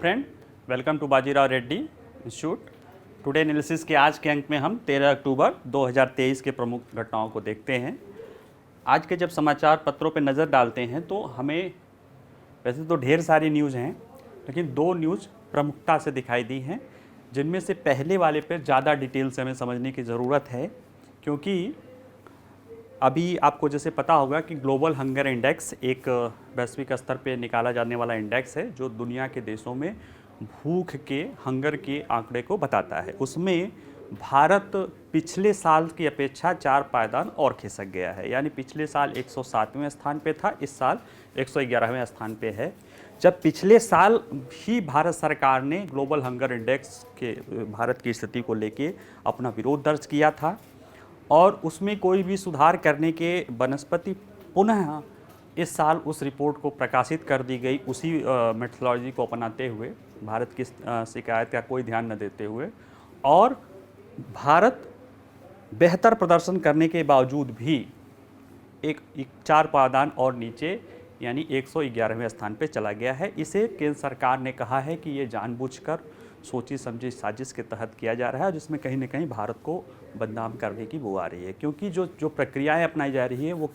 Friend, welcome to Bajirao Reddy institute. Today analysis के आज के अंक में हम 13 अक्टूबर 2023 के प्रमुख घटनाओं को देखते हैं। आज के जब समाचार पत्रों पर नज़र डालते हैं तो हमें वैसे तो ढेर सारी न्यूज़ हैं, लेकिन दो न्यूज़ प्रमुखता से दिखाई दी हैं, जिनमें से पहले वाले पर ज़्यादा डिटेल से हमें समझने की ज़रूरत है, क्योंकि अभी आपको जैसे पता होगा कि ग्लोबल हंगर इंडेक्स एक वैश्विक स्तर पे निकाला जाने वाला इंडेक्स है जो दुनिया के देशों में भूख के हंगर के आंकड़े को बताता है। उसमें भारत पिछले साल की अपेक्षा 4 पायदान और खिसक गया है, यानी पिछले साल 107वें स्थान पे था, इस साल 111वें स्थान पे है। जब पिछले साल ही भारत सरकार ने ग्लोबल हंगर इंडेक्स के भारत की स्थिति को लेके अपना विरोध दर्ज किया था और उसमें कोई भी सुधार करने के बनस्पति पुनः इस साल उस रिपोर्ट को प्रकाशित कर दी गई, उसी मेथोडोलॉजी को अपनाते हुए, भारत की शिकायत का कोई ध्यान न देते हुए, और भारत बेहतर प्रदर्शन करने के बावजूद भी एक 4 पायदान और नीचे यानी 111वें स्थान पे चला गया है। इसे केंद्र सरकार ने कहा है कि ये जानबूझकर सोची समझी साजिश के तहत किया जा रहा है, जिसमें कहीं न कहीं भारत को बदनाम करने की बू आ रही है, क्योंकि जो प्रक्रियाएं अपनाई जा रही है वो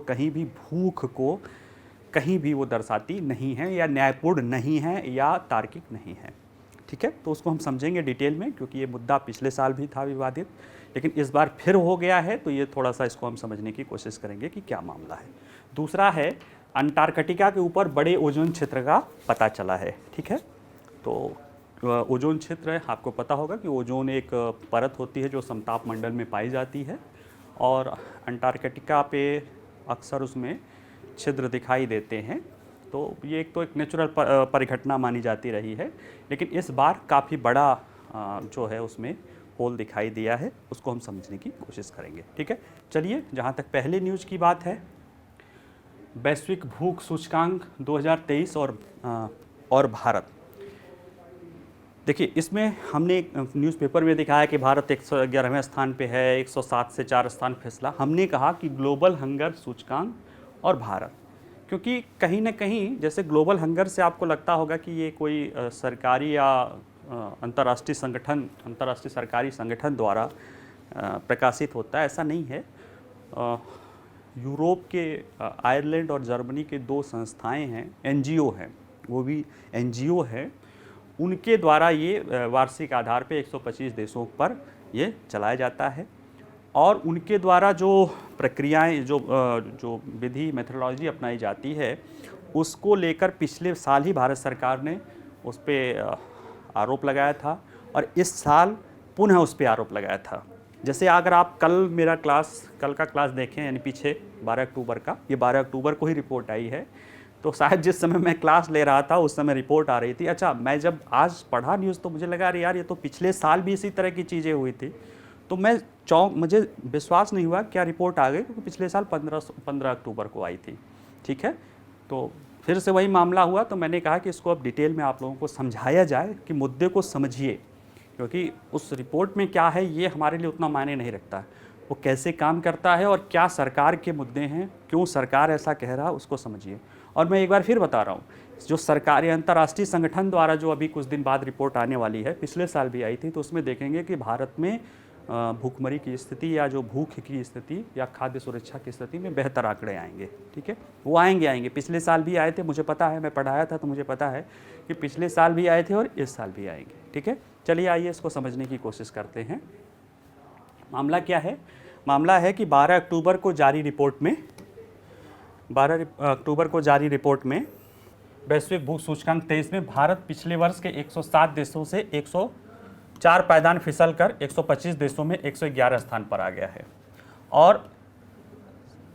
कहीं भी भूख को कहीं भी वो दर्शाती नहीं है, या न्यायपूर्ण नहीं है, या तार्किक नहीं है। ठीक है, तो उसको हम समझेंगे डिटेल में, क्योंकि ये मुद्दा पिछले साल भी था विवादित, लेकिन इस बार फिर हो गया है, तो ये थोड़ा सा इसको हम समझने की कोशिश करेंगे कि क्या मामला है। दूसरा है, अंटार्कटिका के ऊपर बड़े ओजोन क्षेत्र का पता चला है। ठीक है, तो ओजोन क्षेत्र आपको पता होगा कि ओजोन एक परत होती है जो समताप मंडल में पाई जाती है, और अंटार्कटिका पे अक्सर उसमें छिद्र दिखाई देते हैं। तो ये एक नेचुरल परिघटना मानी जाती रही है, लेकिन इस बार काफ़ी बड़ा जो है उसमें होल दिखाई दिया है, उसको हम समझने की कोशिश करेंगे। ठीक है, चलिए, जहाँ तक पहले न्यूज़ की बात है, वैश्विक भूख सूचकांक 2023 और भारत। देखिए, इसमें हमने न्यूज़पेपर में दिखाया कि भारत 111वें स्थान पे है, 107 से 4 स्थान फिसला। हमने कहा कि ग्लोबल हंगर सूचकांक और भारत, क्योंकि कहीं ना कहीं जैसे ग्लोबल हंगर से आपको लगता होगा कि ये कोई सरकारी या अंतर्राष्ट्रीय सरकारी संगठन द्वारा प्रकाशित होता है, ऐसा नहीं है। यूरोप के आयरलैंड और जर्मनी के 2 संस्थाएं हैं, एनजीओ हैं, वो भी एनजीओ है, उनके द्वारा ये वार्षिक आधार पे 125 देशों पर ये चलाया जाता है, और उनके द्वारा जो प्रक्रियाएं, जो विधि मेथोडोलॉजी अपनाई जाती है, उसको लेकर पिछले साल ही भारत सरकार ने उस पर आरोप लगाया था, और इस साल पुनः उस पर आरोप लगाया था। जैसे अगर आप कल का क्लास देखें, यानी पीछे 12 अक्टूबर का, ये 12 अक्टूबर को ही रिपोर्ट आई है, तो शायद जिस समय मैं क्लास ले रहा था उस समय रिपोर्ट आ रही थी। अच्छा, मैं जब आज पढ़ा न्यूज़ तो मुझे लगा, अरे यार, ये तो पिछले साल भी इसी तरह की चीज़ें हुई थी। तो मुझे विश्वास नहीं हुआ क्या रिपोर्ट आ गई, क्योंकि पिछले साल 15 अक्टूबर को आई थी। ठीक है, तो फिर से वही मामला हुआ, तो मैंने कहा कि इसको अब डिटेल में आप लोगों को समझाया जाए कि मुद्दे को समझिए, क्योंकि उस रिपोर्ट में क्या है ये हमारे लिए उतना मायने नहीं रखता है, वो कैसे काम करता है और क्या सरकार के मुद्दे हैं, क्यों सरकार ऐसा कह रहा है, उसको समझिए। और मैं एक बार फिर बता रहा हूँ, जो सरकारी अंतर्राष्ट्रीय संगठन द्वारा जो अभी कुछ दिन बाद रिपोर्ट आने वाली है, पिछले साल भी आई थी, तो उसमें देखेंगे कि भारत में भूखमरी की स्थिति या जो भूख की स्थिति या खाद्य सुरक्षा की स्थिति में बेहतर आंकड़े आएंगे। ठीक है, वो आएंगे, पिछले साल भी आए थे, मुझे पता है, मैं पढ़ाया था तो मुझे पता है कि पिछले साल भी आए थे और इस साल भी आएंगे। ठीक है, चलिए आइए इसको समझने की कोशिश करते हैं। मामला क्या है? मामला है कि 12 अक्टूबर को जारी रिपोर्ट में वैश्विक भूख सूचकांक 23 में भारत पिछले वर्ष के 107 देशों से 104 पायदान फिसल कर 125 देशों में 111 स्थान पर आ गया है। और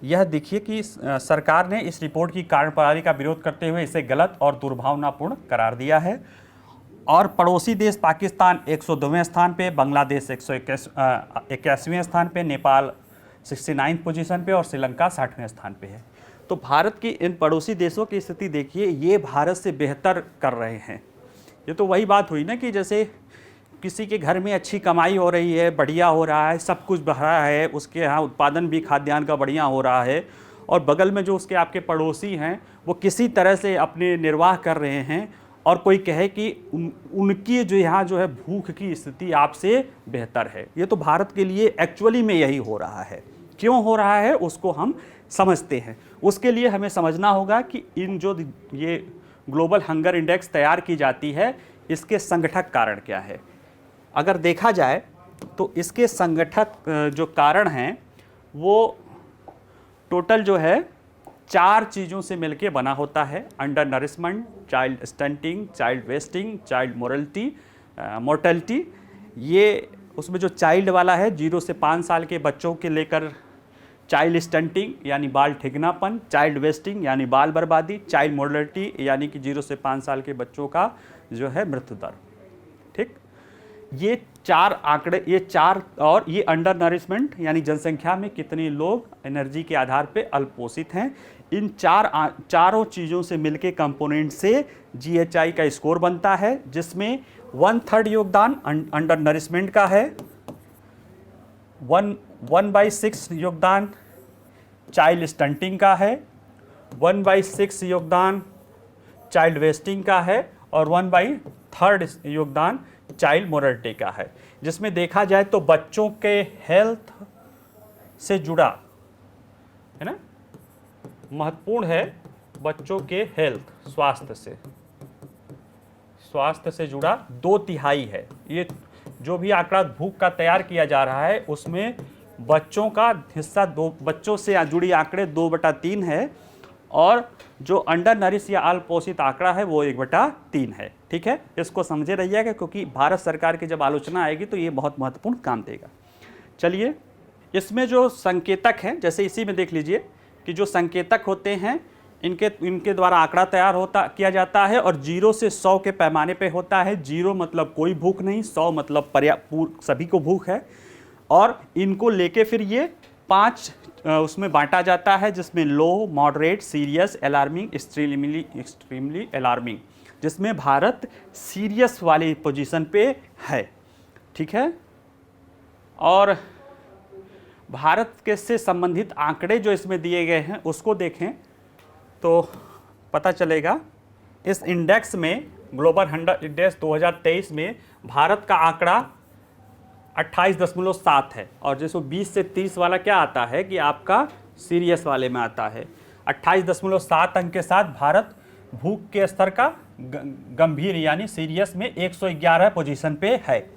यह देखिए कि सरकार ने इस रिपोर्ट की कार्यप्रणाली का विरोध करते हुए इसे गलत और दुर्भावनापूर्ण करार दिया है। और पड़ोसी देश पाकिस्तान 102वें स्थान पे, बांग्लादेश 181वें स्थान पे, नेपाल 69 पोजीशन पे और श्रीलंका 60वें स्थान पे है। तो भारत की इन पड़ोसी देशों की स्थिति देखिए, ये भारत से बेहतर कर रहे हैं। ये तो वही बात हुई ना कि जैसे किसी के घर में अच्छी कमाई हो रही है, बढ़िया हो रहा है, सब कुछ बढ़ रहा है, उसके यहाँ उत्पादन भी खाद्यान्न का बढ़िया हो रहा है, और बगल में जो उसके आपके पड़ोसी हैं वो किसी तरह से अपने निर्वाह कर रहे हैं और कोई कहे कि उनकी जो यहाँ जो है भूख की स्थिति आपसे बेहतर है। ये तो भारत के लिए एक्चुअली में यही हो रहा है। क्यों हो रहा है उसको हम समझते हैं। उसके लिए हमें समझना होगा कि इन जो ये ग्लोबल हंगर इंडेक्स तैयार की जाती है, इसके संगठक कारण क्या है। अगर देखा जाए तो इसके संगठक जो कारण हैं वो टोटल जो है 4 चीज़ों से मिलके बना होता है। Under nourishment, child stunting, child wasting, child mortality. ये उसमें जो चाइल्ड वाला है 0 से 5 साल के बच्चों के लेकर चाइल्ड स्टंटिंग यानी बाल ठिगनापन, चाइल्ड वेस्टिंग यानी बाल बर्बादी, चाइल्ड मोर्टेलिटी यानी कि 0 से 5 साल के बच्चों का जो है मृत्यु दर। ठीक, ये 4 आंकड़े, ये 4, और ये अंडर नरिशमेंट यानी जनसंख्या में कितने लोग एनर्जी के आधार पे अल्पपोषित हैं। इन चारों चीज़ों से मिलके कंपोनेंट से जीएचआई का स्कोर बनता है, जिसमें 1/3 योगदान अंडर नरिशमेंट का है, 1/6 योगदान चाइल्ड स्टंटिंग का है, 1/6 योगदान चाइल्ड वेस्टिंग का है और 1/3 योगदान चाइल्ड मोर्टेलिटी का है। जिसमें देखा जाए तो बच्चों के हेल्थ से जुड़ा है ना, महत्वपूर्ण है बच्चों के हेल्थ, स्वास्थ्य से जुड़ा 2/3 है। ये जो भी आंकड़ा भूख का तैयार किया जा रहा है उसमें बच्चों का हिस्सा बच्चों से जुड़ी आंकड़े 2/3 है, और जो अंडर नरिश या अल्पपोषित आंकड़ा है वो 1/3 है। ठीक है, इसको समझे रहिएगा क्योंकि भारत सरकार की जब आलोचना आएगी तो ये बहुत महत्वपूर्ण काम देगा। चलिए, इसमें जो संकेतक हैं, जैसे इसी में देख लीजिए कि जो संकेतक होते हैं इनके द्वारा आंकड़ा तैयार किया जाता है, और 0 से 100 के पैमाने पे होता है। 0 मतलब कोई भूख नहीं, 100 मतलब सभी को भूख है, और इनको लेके फिर ये 5 उसमें बांटा जाता है, जिसमें low, moderate, serious, alarming, extremely alarming, जिसमें भारत सीरियस वाली पोजीशन पे है। ठीक है, और भारत के से संबंधित आंकड़े जो इसमें दिए गए हैं उसको देखें तो पता चलेगा। इस इंडेक्स में, ग्लोबल हंगर इंडेक्स 2023 में भारत का आंकड़ा 28.7 है, और जैसे 20 से 30 वाला क्या आता है कि आपका सीरियस वाले में आता है। 28.7 अंक के साथ भारत भूख के स्तर का गंभीर यानी सीरियस में 111 पोजीशन पे है।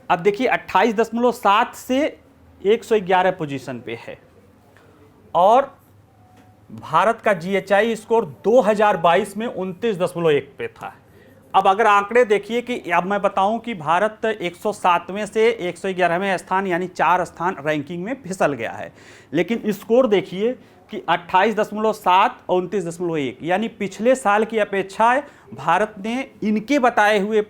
अब देखिए 28.7 से 111 पोजीशन पे है, और भारत का जीएचआई स्कोर 2022 में 29.1 पे था। अब अगर आंकड़े देखिए कि अब मैं बताऊं कि भारत 107वें से 111वें स्थान यानी 4 स्थान रैंकिंग में फिसल गया है, लेकिन स्कोर देखिए कि 28.7 और 29.1 यानी पिछले साल की अपेक्षा भारत ने इनके बताए हुए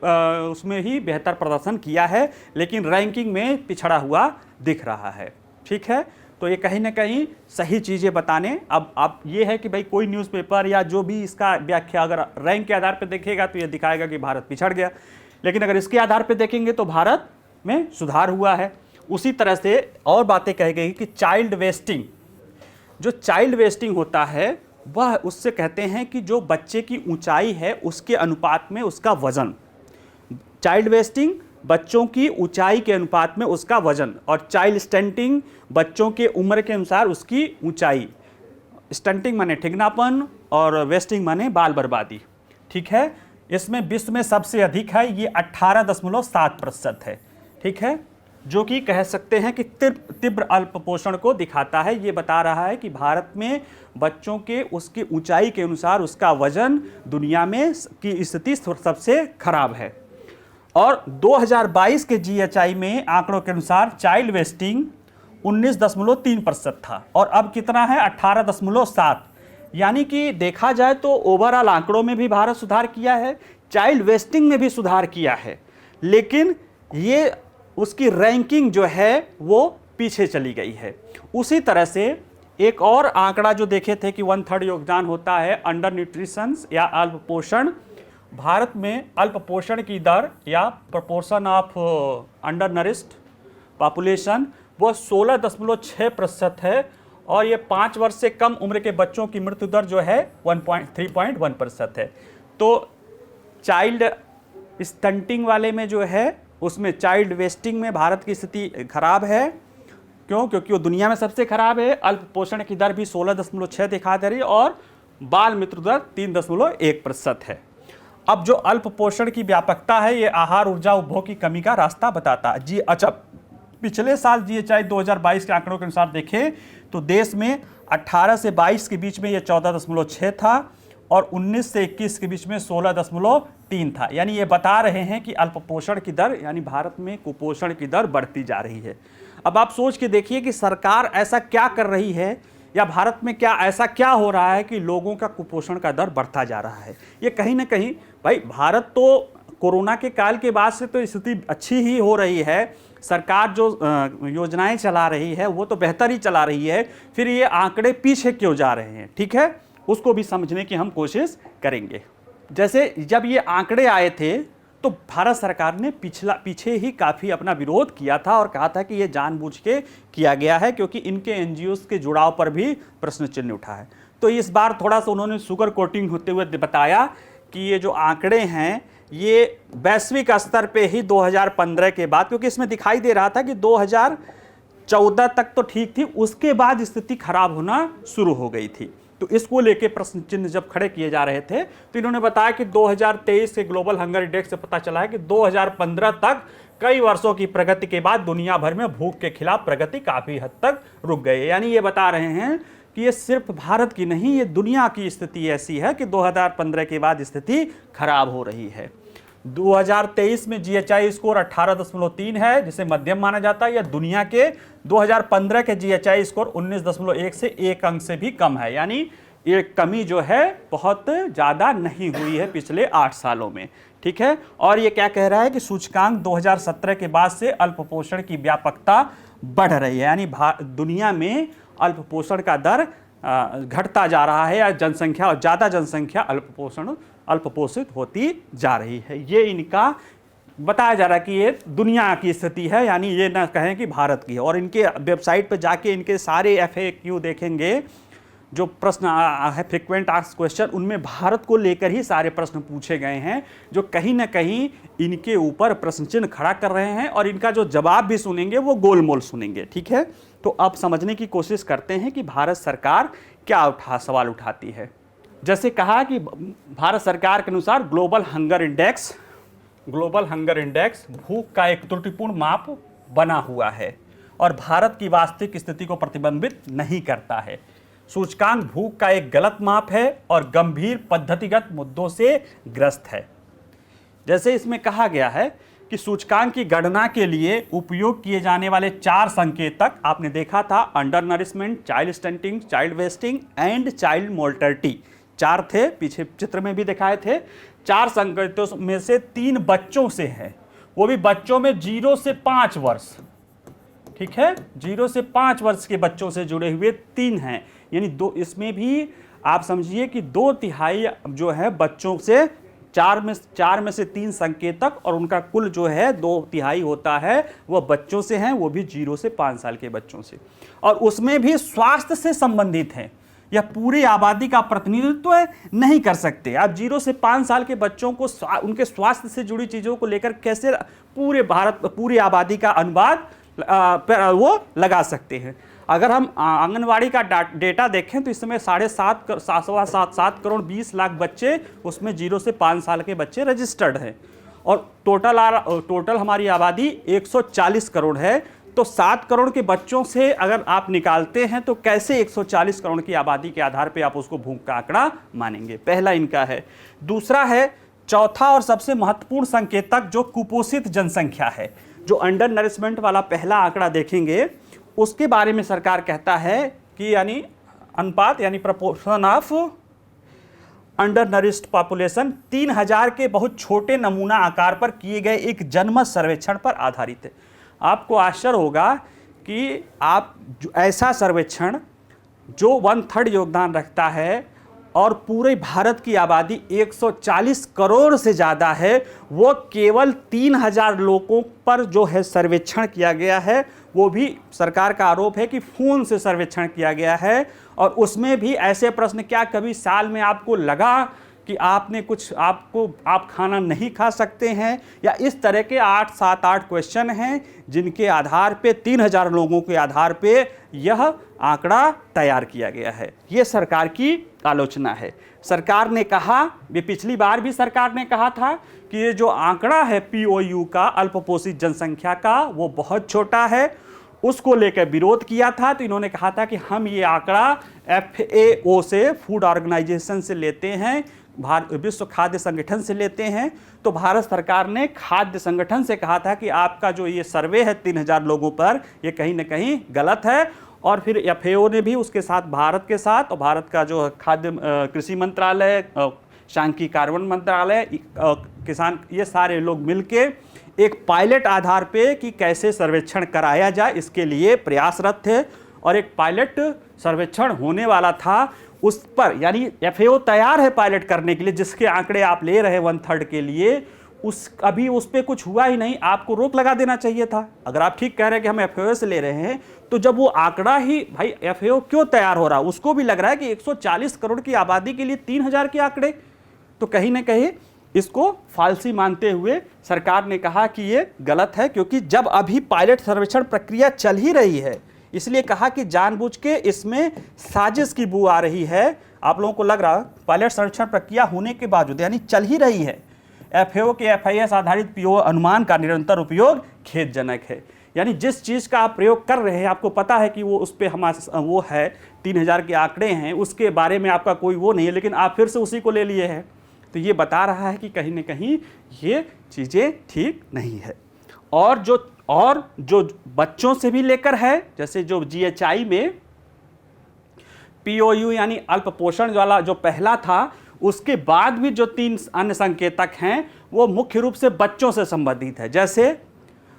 उसमें ही बेहतर प्रदर्शन किया है, लेकिन रैंकिंग में पिछड़ा हुआ दिख रहा है। ठीक है, तो ये कहीं ना कहीं सही चीज़ें बताने। अब ये है कि भाई कोई न्यूज़पेपर या जो भी इसका व्याख्या अगर रैंक के आधार पर देखेगा तो ये दिखाएगा कि भारत पिछड़ गया, लेकिन अगर इसके आधार पर देखेंगे तो भारत में सुधार हुआ है। उसी तरह से और बातें कही गई कि चाइल्ड वेस्टिंग, जो चाइल्ड वेस्टिंग होता है वह उससे कहते हैं कि जो बच्चे की ऊंचाई है उसके अनुपात में उसका वजन। चाइल्ड वेस्टिंग बच्चों की ऊंचाई के अनुपात में उसका वजन, और चाइल्ड स्टंटिंग बच्चों के उम्र के अनुसार उसकी ऊंचाई। स्टंटिंग माने ठिगनापन और वेस्टिंग माने बाल बर्बादी। ठीक है, इसमें विश्व में सबसे अधिक है, ये 18.7% है। ठीक है, जो कि कह सकते हैं कि तीव्र अल्पपोषण को दिखाता है। ये बता रहा है कि भारत में बच्चों के उसकी ऊंचाई के अनुसार उसका वजन दुनिया में की स्थिति सबसे खराब है। और 2022 के जीएचआई में आंकड़ों के अनुसार चाइल्ड वेस्टिंग 19.3% था, और अब कितना है 18.7। यानी कि देखा जाए तो ओवरऑल आंकड़ों में भी भारत सुधार किया है, चाइल्ड वेस्टिंग में भी सुधार किया है, लेकिन ये उसकी रैंकिंग जो है वो पीछे चली गई है। उसी तरह से एक और आंकड़ा जो देखे थे कि 1/3 योगदान होता है अंडर न्यूट्रिशन या अल्पपोषण। भारत में अल्पपोषण की दर या proportion of under nourished population वो 16.6% है, और ये 5 वर्ष से कम उम्र के बच्चों की मृत्यु दर जो है 3.1% है। तो चाइल्ड स्टंटिंग वाले में जो है उसमें चाइल्ड वेस्टिंग में भारत की स्थिति खराब है। क्यों? क्योंकि वो दुनिया में सबसे खराब है। अल्प पोषण की दर भी 16.6 दिखा दे रही और बाल मृत्यु दर 3.1% है। अब जो अल्प पोषण की व्यापकता है ये आहार ऊर्जा उपभोग की कमी का रास्ता बताता है। जी अच्छा, पिछले साल GHI 2022 के आंकड़ों के अनुसार देखें तो देश में 18 से 22 के बीच में ये 14.6 था और 19 से 21 के बीच में 16.3 था। यानी ये बता रहे हैं कि अल्प पोषण की दर यानी भारत में कुपोषण की दर बढ़ती जा रही है। अब आप सोच के देखिए कि सरकार ऐसा क्या कर रही है या भारत में ऐसा क्या हो रहा है कि लोगों का कुपोषण का दर बढ़ता जा रहा है। ये कहीं ना कहीं भाई भारत तो कोरोना के काल के बाद से तो स्थिति अच्छी ही हो रही है। सरकार जो योजनाएं चला रही है वो तो बेहतर ही चला रही है, फिर ये आंकड़े पीछे क्यों जा रहे हैं, ठीक है, उसको भी समझने की हम कोशिश करेंगे। जैसे जब ये आंकड़े आए थे तो भारत सरकार ने पीछे ही काफ़ी अपना विरोध किया था और कहा था कि ये जानबूझ के किया गया है क्योंकि इनके NGOs के जुड़ाव पर भी प्रश्न चिन्ह उठा है। तो इस बार थोड़ा सा उन्होंने सुगर कोटिंग होते हुए बताया कि ये जो आंकड़े हैं ये वैश्विक स्तर पे ही 2015 के बाद, क्योंकि इसमें दिखाई दे रहा था कि 2014 तक तो ठीक थी, उसके बाद स्थिति खराब होना शुरू हो गई थी। तो इसको लेके प्रश्न चिन्ह जब खड़े किए जा रहे थे तो इन्होंने बताया कि 2023 के ग्लोबल हंगर इंडेक्स से पता चला है कि 2015 तक कई वर्षों की प्रगति के बाद दुनिया भर में भूख के खिलाफ प्रगति काफ़ी हद तक रुक गई है। यानी ये बता रहे हैं कि ये सिर्फ भारत की नहीं, ये दुनिया की स्थिति ऐसी है कि 2015 के बाद स्थिति खराब हो रही है। 2023 में GHI स्कोर 18.3 है जिसे मध्यम माना जाता है। यह दुनिया के 2015 के GHI स्कोर 19.1 से 1 अंक से भी कम है। यानी ये कमी जो है बहुत ज़्यादा नहीं हुई है पिछले 8 सालों में, ठीक है। और ये क्या कह रहा है कि सूचकांक 2017 के बाद से अल्पपोषण की व्यापकता बढ़ रही है। यानी दुनिया में अल्पपोषण का दर घटता जा रहा है या जनसंख्या और ज़्यादा जनसंख्या अल्पपोषित होती जा रही है। ये इनका बताया जा रहा है कि ये दुनिया की स्थिति है, यानी ये ना कहें कि भारत की है। और इनके वेबसाइट पर जाके इनके सारे FAQ देखेंगे, जो प्रश्न है फ्रीक्वेंट आस्क्ड क्वेश्चन, उनमें भारत को लेकर ही सारे प्रश्न पूछे गए हैं जो कहीं ना कहीं इनके ऊपर प्रश्न चिन्ह खड़ा कर रहे हैं और इनका जो जवाब भी सुनेंगे वो गोलमोल सुनेंगे, ठीक है। तो अब समझने की कोशिश करते हैं कि भारत सरकार क्या सवाल उठाती है। जैसे कहा कि भारत सरकार के अनुसार ग्लोबल हंगर इंडेक्स भूख का एक त्रुटिपूर्ण माप बना हुआ है और भारत की वास्तविक स्थिति को प्रतिबिंबित नहीं करता है। सूचकांक भूख का एक गलत माप है और गंभीर पद्धतिगत मुद्दों से ग्रस्त है। जैसे इसमें कहा गया है कि सूचकांक की गणना के लिए उपयोग किए जाने वाले 4 संकेतक आपने देखा था, under nourishment, child stunting, child wasting and child mortality. 4 थे, पीछे चित्र में भी दिखाए थे। 4 संकेतों में से 3 बच्चों से है, वो भी बच्चों में 0 से 5 वर्ष, ठीक है, 0 से 5 वर्ष के बच्चों से जुड़े हुए 3 हैं। यानी इसमें भी आप समझिए कि 2/3 जो है बच्चों से, 4 में से 3 संकेतक और उनका कुल जो है 2/3 होता है वह बच्चों से हैं, वो भी 0 से 5 साल के बच्चों से, और उसमें भी स्वास्थ्य से संबंधित है। या पूरी आबादी का प्रतिनिधित्व नहीं कर सकते। आप 0 से 5 साल के बच्चों को उनके स्वास्थ्य से जुड़ी चीज़ों को लेकर कैसे पूरी आबादी का अनुवाद वो लगा सकते हैं। अगर हम आंगनवाड़ी का डाटा देखें तो इस समय 7.7 करोड़ 20 लाख बच्चे, उसमें 0 से 5 साल के बच्चे रजिस्टर्ड हैं और टोटल हमारी आबादी 140 करोड़ है। तो 7 करोड़ के बच्चों से अगर आप निकालते हैं तो कैसे 140 करोड़ की आबादी के आधार पे आप उसको भूख का आंकड़ा मानेंगे। पहला इनका है। दूसरा है, चौथा और सबसे महत्वपूर्ण संकेतक जो कुपोषित जनसंख्या है, जो अंडर नरिशमेंट वाला पहला आंकड़ा देखेंगे उसके बारे में सरकार कहता है कि यानी अनुपात यानी proportion of under nourished population 3000 के बहुत छोटे नमूना आकार पर किए गए एक जनमत सर्वेक्षण पर आधारित है। आपको आश्चर्य होगा कि आप ऐसा सर्वेक्षण जो 1/3 योगदान रखता है और पूरे भारत की आबादी 140 करोड़ से ज़्यादा है, वो केवल 3000 लोगों पर जो है सर्वेक्षण किया गया है। वो भी सरकार का आरोप है कि फ़ोन से सर्वेक्षण किया गया है और उसमें भी ऐसे प्रश्न, क्या कभी साल में आपको लगा कि आपने कुछ आप खाना नहीं खा सकते हैं, या इस तरह के 8 क्वेश्चन हैं जिनके आधार पे 3000 लोगों के आधार पे यह आंकड़ा तैयार किया गया है। ये सरकार की आलोचना है। सरकार ने कहा, ये पिछली बार भी सरकार ने कहा था कि ये जो आंकड़ा है POU का, अल्पपोषित जनसंख्या का, वो बहुत छोटा है, उसको लेकर विरोध किया था। तो इन्होंने कहा था कि हम ये आंकड़ा FAO से, फूड ऑर्गेनाइजेशन से लेते हैं, विश्व खाद्य संगठन से लेते हैं। तो भारत सरकार ने खाद्य संगठन से कहा था कि आपका जो ये सर्वे है 3000 लोगों पर, ये कहीं ना कहीं गलत है। और फिर FAO ने भी उसके साथ, भारत के साथ, और भारत का जो खाद्य कृषि मंत्रालय, सांख्यिकी कार्बन मंत्रालय, किसान, ये सारे लोग मिलके एक पायलट आधार पे कि कैसे सर्वेक्षण कराया जाए, इसके लिए प्रयासरत थे। और एक पायलट सर्वेक्षण होने वाला था उस पर, यानी FAO तैयार है पायलट करने के लिए, जिसके आंकड़े आप ले रहे हैं 1/3 के लिए, अभी उस पर कुछ हुआ ही नहीं। आपको रोक लगा देना चाहिए था। अगर आप ठीक कह रहे हैं कि हम FAO से ले रहे हैं, तो जब वो आंकड़ा ही, भाई FAO क्यों तैयार हो रहा, उसको भी लग रहा है कि 140 करोड़ की आबादी के लिए 3000 के आंकड़े, तो कहीं ना कहीं इसको फालसी मानते हुए सरकार ने कहा कि ये गलत है। क्योंकि जब अभी पायलट सर्वेक्षण प्रक्रिया चल ही रही है, इसलिए कहा कि जानबूझ के इसमें साजिश की बू आ रही है। आप लोगों को लग रहा, पायलट सर्वेक्षण प्रक्रिया होने के बावजूद, यानी चल ही रही है, FAO के FIS आधारित PO अनुमान का निरंतर उपयोग खेदजनक है। यानी जिस चीज़ का आप प्रयोग कर रहे हैं, आपको पता है कि वो उस पर वो है 3000 के आंकड़े हैं, उसके बारे में आपका कोई वो नहीं है, लेकिन आप फिर से उसी को ले लिए हैं। तो ये बता रहा है कि कहीं ना कहीं ये चीज़ें ठीक नहीं है। और जो बच्चों से भी लेकर है, जैसे जो GHI में POU यानी अल्प पोषण वाला जो पहला था, उसके बाद भी जो 3 अन्य संकेतक हैं वो मुख्य रूप से बच्चों से संबंधित है। जैसे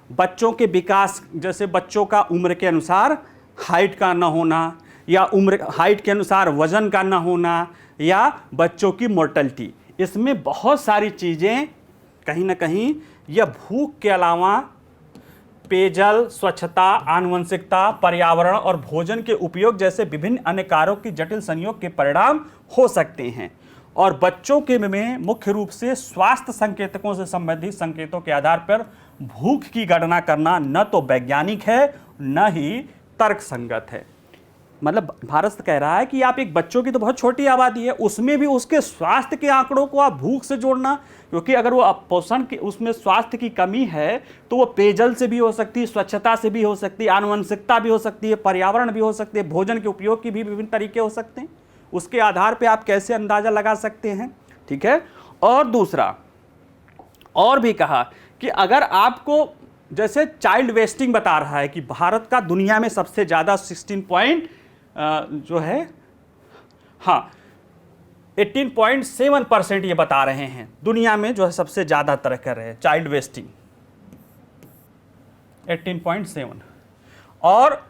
बच्चों के विकास, जैसे बच्चों का उम्र के अनुसार हाइट का न होना, या हाइट के अनुसार वजन का न होना, या बच्चों की मोर्टलिटी। इसमें बहुत सारी चीज़ें कहीं ना कहीं यह भूख के अलावा पेयजल, स्वच्छता, आनुवंशिकता, पर्यावरण और भोजन के उपयोग जैसे विभिन्न अन्य कार्यों की जटिल संयोग के परिणाम हो सकते हैं। और बच्चों के में मुख्य रूप से स्वास्थ्य संकेतकों से संबंधित संकेतों के आधार पर भूख की गणना करना न तो वैज्ञानिक है, न ही तर्कसंगत है। मतलब भारत कह रहा है कि आप एक बच्चों की तो बहुत छोटी आबादी है, उसमें भी उसके स्वास्थ्य के आंकड़ों को आप भूख से जोड़ना, क्योंकि अगर वो पोषण की, उसमें स्वास्थ्य की कमी है, तो वो पेयजल से भी हो सकती है, स्वच्छता से भी हो सकती है, आनुवंशिकता भी हो सकती है, पर्यावरण भी हो सकती है, भोजन के उपयोग की भी विभिन्न तरीके हो सकते हैं। उसके आधार पर आप कैसे अंदाजा लगा सकते हैं, ठीक है। और दूसरा, और भी कहा कि अगर आपको, जैसे चाइल्ड वेस्टिंग बता रहा है कि भारत का दुनिया में सबसे ज़्यादा 18.7% ये बता रहे हैं दुनिया में जो है सबसे ज़्यादा तरह कर रहे हैं चाइल्ड वेस्टिंग, 18.7। और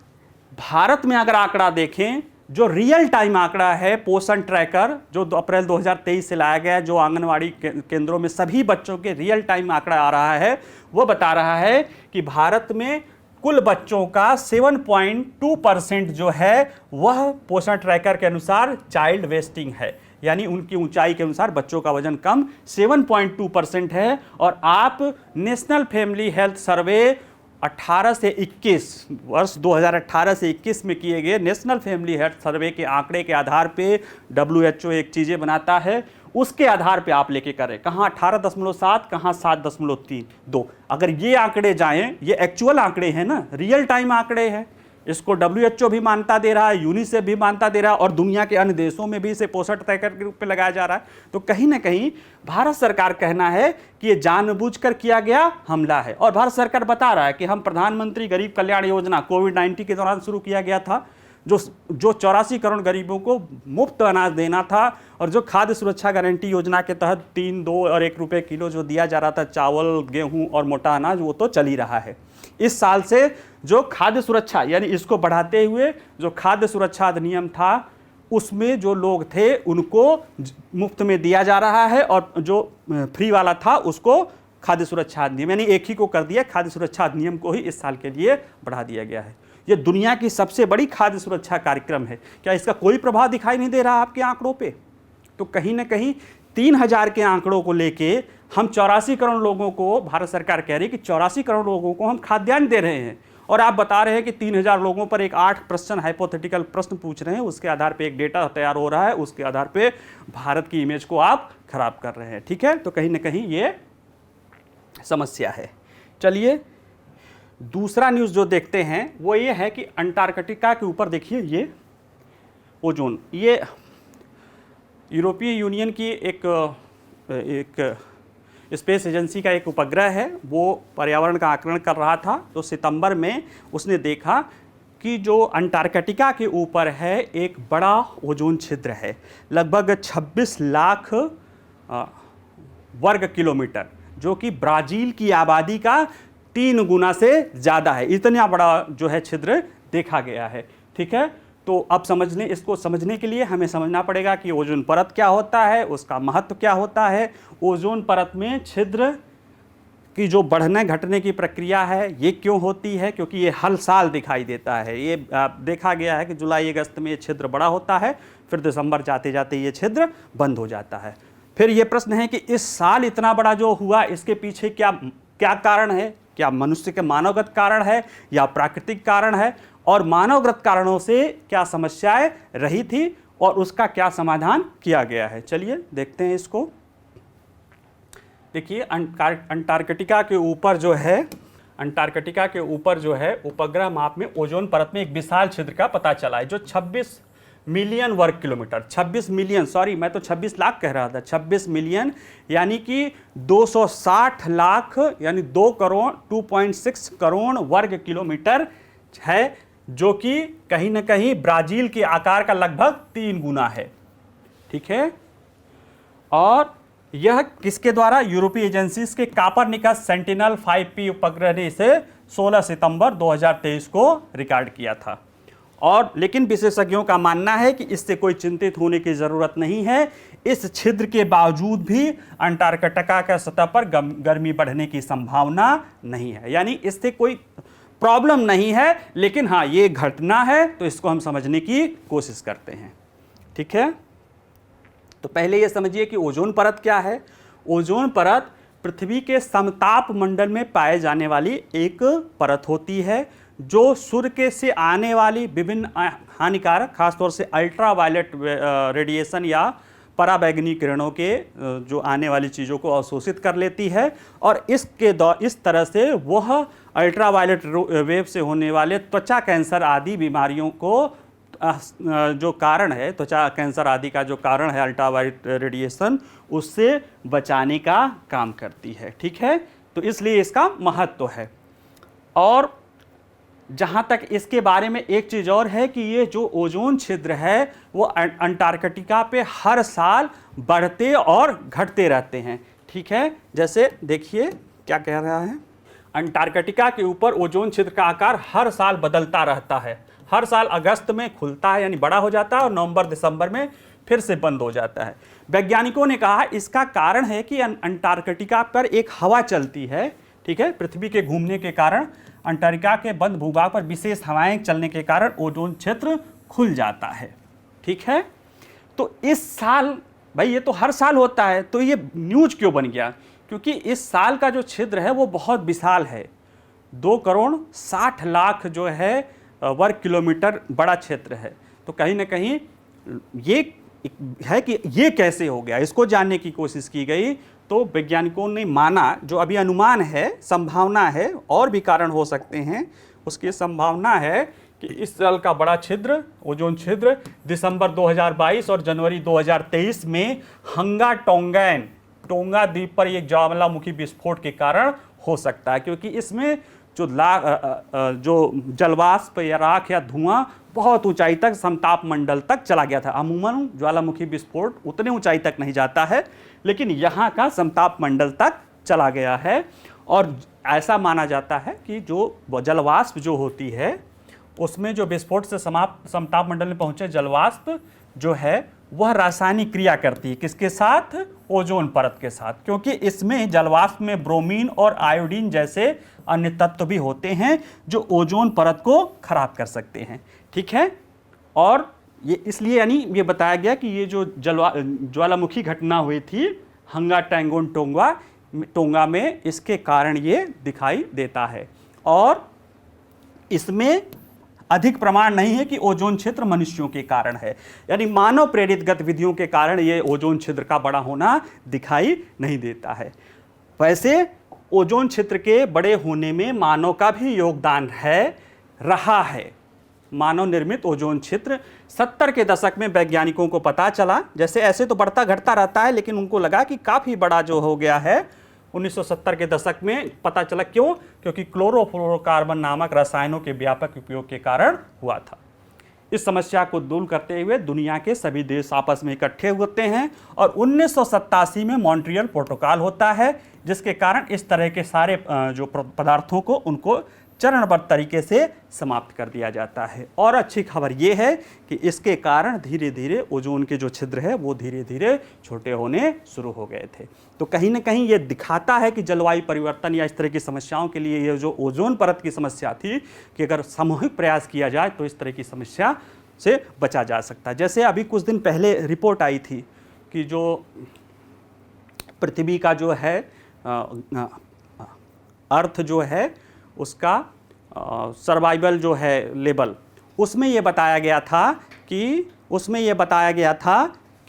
भारत में अगर आंकड़ा देखें, जो रियल टाइम आंकड़ा है पोषण ट्रैकर, जो अप्रैल 2023 से लाया गया है, जो आंगनवाड़ी केंद्रों में सभी बच्चों के रियल टाइम आंकड़ा आ रहा है, वो बता रहा है कि भारत में कुल बच्चों का 7.2% जो है वह पोषण ट्रैकर के अनुसार चाइल्ड वेस्टिंग है, यानी उनकी ऊंचाई के अनुसार बच्चों का वजन कम 7.2% है। और आप नेशनल फैमिली हेल्थ सर्वे 18 से 21 वर्ष 2018 से 21 में किए गए नेशनल फैमिली हेल्थ सर्वे के आंकड़े के आधार पे WHO एक चीज़ें बनाता है, उसके आधार पे आप लेके करें, कहाँ 18.7, कहाँ 7.32। अगर ये आंकड़े जाएं, ये एक्चुअल आंकड़े हैं ना, रियल टाइम आंकड़े हैं, इसको WHO भी मान्यता दे रहा है, यूनिसेफ भी मान्यता दे रहा है, और दुनिया के अन्य देशों में भी इसे पोषण ट्रैकर के रूप में लगाया जा रहा है। तो कहीं ना कहीं भारत सरकार कहना है कि ये जानबूझकर किया गया हमला है। और भारत सरकार बता रहा है कि हम प्रधानमंत्री गरीब कल्याण योजना कोविड-19 के दौरान शुरू किया गया था, जो 84 करोड़ गरीबों को मुफ्त अनाज देना था, और जो खाद्य सुरक्षा गारंटी योजना के तहत 3, 2 और 1 रुपये किलो जो दिया जा रहा था चावल, गेहूं और मोटा अनाज, वो तो चल ही रहा है। इस साल से जो खाद्य सुरक्षा, यानी इसको बढ़ाते हुए जो खाद्य सुरक्षा अधिनियम था, उसमें जो लोग थे उनको मुफ्त में दिया जा रहा है, और जो फ्री वाला था उसको खाद्य सुरक्षा अधिनियम, यानी एक ही को कर दिया, खाद्य सुरक्षा अधिनियम को ही इस साल के लिए बढ़ा दिया गया है। ये दुनिया की सबसे बड़ी खाद्य सुरक्षा कार्यक्रम है। क्या इसका कोई प्रभाव दिखाई नहीं दे रहा आपके आंकड़ों पे? तो कहीं ना कहीं 3000 के आंकड़ों को लेके हम 84 करोड़ लोगों को, भारत सरकार कह रही है कि 84 करोड़ लोगों को हम खाद्यान्न दे रहे हैं, और आप बता रहे हैं कि 3000 लोगों पर एक 8 प्रश्न हाइपोथेटिकल प्रश्न पूछ रहे हैं, उसके आधार पे एक डेटा तैयार हो रहा है, उसके आधार पे भारत की इमेज को आप खराब कर रहे हैं। ठीक है, तो कहीं ना कहीं ये समस्या है। चलिए दूसरा न्यूज़ जो देखते हैं वो ये है कि अंटार्कटिका के ऊपर देखिए, ये ओजोन, ये यूरोपीय यूनियन की एक स्पेस एजेंसी का एक उपग्रह है, वो पर्यावरण का आकलन कर रहा था। तो सितंबर में उसने देखा कि जो अंटार्कटिका के ऊपर है एक बड़ा ओजोन छिद्र है, लगभग 26 लाख वर्ग किलोमीटर, जो कि ब्राज़ील की आबादी का 3 गुना से ज़्यादा है। इतना बड़ा जो है छिद्र देखा गया है। ठीक है, तो अब इसको समझने के लिए हमें समझना पड़ेगा कि ओजोन परत क्या होता है, उसका महत्व क्या होता है। ओजोन परत में छिद्र की जो बढ़ने घटने की प्रक्रिया है ये क्यों होती है, क्योंकि ये हर साल दिखाई देता है। ये देखा गया है कि जुलाई अगस्त में ये छिद्र बड़ा होता है, फिर दिसंबर जाते जाते ये छिद्र बंद हो जाता है। फिर ये प्रश्न है कि इस साल इतना बड़ा जो हुआ, इसके पीछे क्या क्या कारण है? क्या मनुष्य के मानवगत कारण है या प्राकृतिक कारण है, और मानवगत कारणों से क्या समस्याएं रही थी और उसका क्या समाधान किया गया है। चलिए देखते हैं इसको। देखिए अंटार्कटिका के ऊपर जो है उपग्रह माप में ओजोन परत में एक विशाल छिद्र का पता चला है, जो 26 मिलियन वर्ग किलोमीटर, 26 मिलियन, सॉरी मैं तो 26 लाख कह रहा था, 26 मिलियन यानी कि 260 लाख यानी 2.6 करोड़ वर्ग किलोमीटर है, जो कि कहीं ना कहीं ब्राज़ील के आकार का लगभग 3 गुना है। ठीक है, और यह किसके द्वारा? यूरोपीय एजेंसीज के कापरनिकस सेंटिनल 5P उपग्रह ने इसे 16 सितंबर 2023 को रिकॉर्ड किया था। और लेकिन विशेषज्ञों का मानना है कि इससे कोई चिंतित होने की ज़रूरत नहीं है। इस छिद्र के बावजूद भी अंटार्कटिका का सतह पर गर्मी बढ़ने की संभावना नहीं है, यानी इससे कोई प्रॉब्लम नहीं है, लेकिन हाँ ये घटना है, तो इसको हम समझने की कोशिश करते हैं। ठीक है, तो पहले ये समझिए कि ओजोन परत क्या है। ओजोन परत पृथ्वी के समताप मंडल में पाए जाने वाली एक परत होती है, जो सूर्य से आने वाली विभिन्न हानिकारक, खासतौर से अल्ट्रावायलेट रेडिएशन या पराबैंगनी किरणों के जो आने वाली चीज़ों को अवशोषित कर लेती है, और इस तरह से वह अल्ट्रावायलेट वेव से होने वाले त्वचा कैंसर आदि बीमारियों को जो कारण है, त्वचा कैंसर आदि का जो कारण है अल्ट्रावायलेट रेडिएशन, उससे बचाने का काम करती है। ठीक है, तो इसलिए इसका महत्व है। और जहाँ तक इसके बारे में एक चीज़ और है कि ये जो ओजोन छिद्र है वो अंटार्कटिका पे हर साल बढ़ते और घटते रहते हैं। ठीक है, जैसे देखिए क्या कह रहा है, अंटार्कटिका के ऊपर ओजोन छिद्र का आकार हर साल बदलता रहता है। हर साल अगस्त में खुलता है यानी बड़ा हो जाता है, और नवंबर दिसंबर में फिर से बंद हो जाता है। वैज्ञानिकों ने कहा इसका कारण है कि अंटार्कटिका पर एक हवा चलती है। ठीक है, पृथ्वी के घूमने के कारण अंटार्कटिका के बंद भूभाग पर विशेष हवाएं चलने के कारण ओजोन क्षेत्र खुल जाता है। ठीक है, तो इस साल, भाई ये तो हर साल होता है, तो ये न्यूज क्यों बन गया? क्योंकि इस साल का जो छिद्र है वो बहुत विशाल है, 2.60 करोड़ जो है वर्ग किलोमीटर बड़ा क्षेत्र है। तो कहीं ना कहीं ये है कि ये कैसे हो गया, इसको जानने की कोशिश की गई। तो वैज्ञानिकों ने माना, जो अभी अनुमान है, संभावना है, और भी कारण हो सकते हैं, उसकी संभावना है कि इस साल का बड़ा छिद्र, ओजोन छिद्र, दिसंबर 2022 और जनवरी 2023 में टोंगा द्वीप पर एक ज्वालामुखी विस्फोट के कारण हो सकता है, क्योंकि इसमें जो जलवाष्प या राख या धुआं बहुत ऊंचाई तक समताप मंडल तक चला गया था। अमूमन ज्वालामुखी विस्फोट उतने ऊंचाई तक नहीं जाता है, लेकिन यहाँ का समताप मंडल तक चला गया है। और ऐसा माना जाता है कि जो जलवाष्प जो होती है, उसमें जो विस्फोट से समताप मंडल में पहुँचे जलवाष्प जो है वह रासायनिक क्रिया करती है, किसके साथ? ओजोन परत के साथ, क्योंकि इसमें जलवाष्प में ब्रोमीन और आयोडीन जैसे अन्य तत्व भी होते हैं जो ओजोन परत को खराब कर सकते हैं। ठीक है, और ये इसलिए यानी ये बताया गया कि ये जो ज्वालामुखी घटना हुई थी हंगा टैंगोन टोंगा में, इसके कारण ये दिखाई देता है। और इसमें अधिक प्रमाण नहीं है कि ओजोन क्षेत्र मनुष्यों के कारण है, यानी मानव प्रेरित गतिविधियों के कारण ये ओजोन क्षेत्र का बड़ा होना दिखाई नहीं देता है। वैसे ओजोन क्षेत्र के बड़े होने में मानव का भी योगदान रहा है। मानव निर्मित ओजोन क्षेत्र 70 के दशक में वैज्ञानिकों को पता चला, जैसे ऐसे तो बढ़ता घटता रहता है, लेकिन उनको लगा कि काफ़ी बड़ा जो हो गया है 1970 के दशक में पता चला। क्यों? क्योंकि क्लोरोफ्लोरोकार्बन नामक रसायनों के व्यापक उपयोग के कारण हुआ था। इस समस्या को दूर करते हुए दुनिया के सभी देश आपस में इकट्ठे होते हैं और 1987 में मॉन्ट्रियल प्रोटोकॉल होता है, जिसके कारण इस तरह के सारे जो पदार्थों को उनको चरणबद्ध तरीके से समाप्त कर दिया जाता है। और अच्छी खबर ये है कि इसके कारण धीरे धीरे ओजोन के जो छिद्र है वो धीरे धीरे छोटे होने शुरू हो गए थे। तो कहीं ना कहीं ये दिखाता है कि जलवायु परिवर्तन या इस तरह की समस्याओं के लिए ये जो ओजोन परत की समस्या थी, कि अगर सामूहिक प्रयास किया जाए तो इस तरह की समस्या से बचा जा सकता है। जैसे अभी कुछ दिन पहले रिपोर्ट आई थी कि जो पृथ्वी का जो है अर्थ जो है उसका सर्वाइवल जो है लेवल, उसमें ये बताया गया था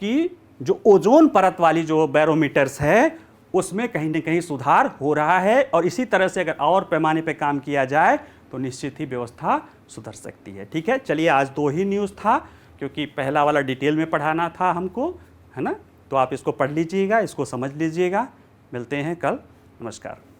कि जो ओजोन परत वाली जो बैरोमीटर्स है उसमें कहीं ना कहीं सुधार हो रहा है। और इसी तरह से अगर और पैमाने पे काम किया जाए तो निश्चित ही व्यवस्था सुधर सकती है। ठीक है, चलिए आज 2 ही न्यूज़ था, क्योंकि पहला वाला डिटेल में पढ़ाना था हमको, है ना। तो आप इसको पढ़ लीजिएगा, इसको समझ लीजिएगा। मिलते हैं कल। नमस्कार।